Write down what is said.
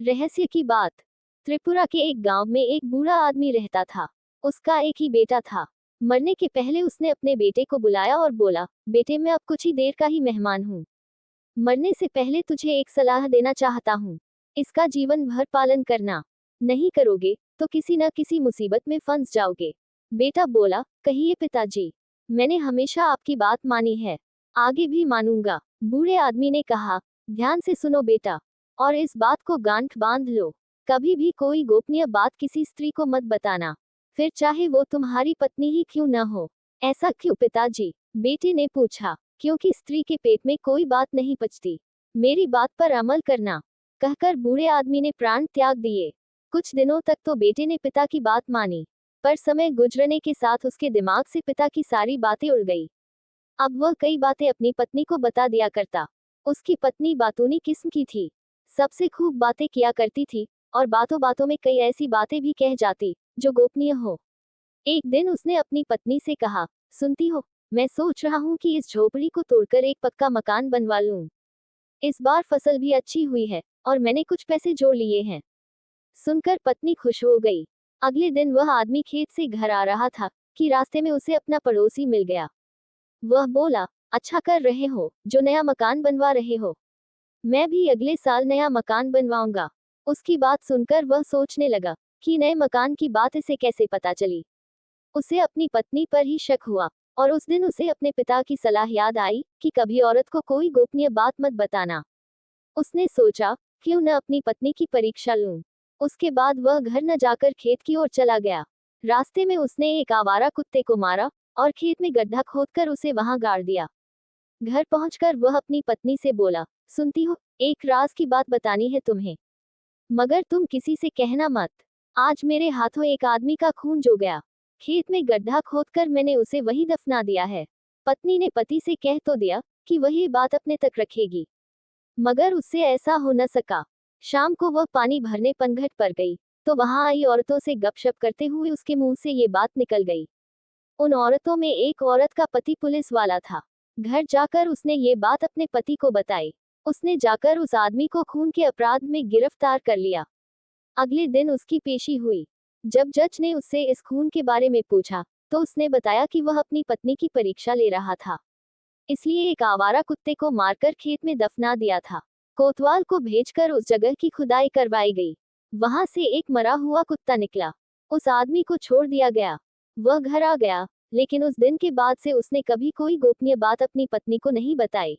रहस्य की बात। त्रिपुरा के एक गांव में एक बूढ़ा आदमी रहता था। उसका एक ही बेटा था। मरने के पहले उसने अपने बेटे को बुलाया और बोला, बेटे मैं अब कुछ ही देर का ही मेहमान हूँ। मरने से पहले तुझे एक सलाह देना चाहता हूँ। इसका जीवन भर पालन करना। नहीं करोगे तो किसी न किसी मुसीबत में फंस जाओगे। बेटा बोला, कहिए पिताजी। मैंने हमेशा आपकी बात मानी है। आगे भी मानूंगा। बूढ़े आदमी ने कहा, ध्यान से सुनो बेटा, और इस बात को गांठ बांध लो। कभी भी कोई गोपनीय बात किसी स्त्री को मत बताना, फिर चाहे वो तुम्हारी पत्नी ही क्यों न हो। ऐसा क्यों पिताजी? बेटे ने पूछा। क्योंकि स्त्री के पेट में कोई बात नहीं पचती। मेरी बात पर अमल करना। कहकर बूढ़े आदमी ने प्राण त्याग दिए। कुछ दिनों तक तो बेटे ने पिता की बात मानी, पर समय गुजरने के साथ उसके दिमाग से पिता की सारी बातें उड़ गई। अब वह कई बातें अपनी पत्नी को बता दिया करता। उसकी पत्नी बातूनी किस्म की थी, सबसे खूब बातें किया करती थी, और बातों बातों में कई ऐसी बातें भी कह जाती जो गोपनीय हो। एक दिन उसने अपनी पत्नी से कहा, सुनती हो, मैं सोच रहा हूँ कि इस झोपड़ी को तोड़कर एक पक्का मकान बनवा लूं। इस बार फसल भी अच्छी हुई है और मैंने कुछ पैसे जोड़ लिए हैं। सुनकर पत्नी खुश हो गई। अगले दिन वह आदमी खेत से घर आ रहा था कि रास्ते में उसे अपना पड़ोसी मिल गया। वह बोला, अच्छा कर रहे हो जो नया मकान बनवा रहे हो। मैं भी अगले साल नया मकान बनवाऊंगा। उसकी बात सुनकर वह सोचने लगा कि नए मकान की बात इसे कैसे पता चली। उसे अपनी पत्नी पर ही शक हुआ, और उस दिन उसे अपने पिता की सलाह याद आई कि कभी औरत को कोई गोपनीय बात मत बताना। उसने सोचा, क्यों न अपनी पत्नी की परीक्षा लूं। उसके बाद वह घर न जाकर खेत की ओर चला गया। रास्ते में उसने एक आवारा कुत्ते को मारा और खेत में गड्ढा खोदकर उसे वहां गाड़ दिया। घर पहुंचकर वह अपनी पत्नी से बोला, सुनती हो, एक राज की बात बतानी है तुम्हें, मगर तुम किसी से कहना मत। आज मेरे हाथों एक आदमी का खून जो गया। खेत में गड्ढा खोदकर मैंने उसे वहीं दफना दिया है। पत्नी ने पति से कह तो दिया कि वह ये बात अपने तक रखेगी, मगर उससे ऐसा हो न सका। शाम को वह पानी भरने पनघट पर गई, तो वहां आई औरतों से गपशप करते हुए उसके मुंह से ये बात निकल गई। उन औरतों में एक औरत का पति पुलिस वाला था। घर जाकर उसने ये बात अपने पति को बताई। उसने जाकर उस आदमी को खून के अपराध में गिरफ्तार कर लिया। अगले दिन उसकी पेशी हुई। जब जज ने उससे इस खून के बारे में पूछा, तो उसने बताया कि वह अपनी पत्नी की परीक्षा ले रहा था, इसलिए एक आवारा कुत्ते को मारकर खेत में दफना दिया था। कोतवाल को भेजकर उस जगह की खुदाई करवाई गई। वहां से एक मरा हुआ कुत्ता निकला। उस आदमी को छोड़ दिया गया। वह घर आ गया, लेकिन उस दिन के बाद से उसने कभी कोई गोपनीय बात अपनी पत्नी को नहीं बताई।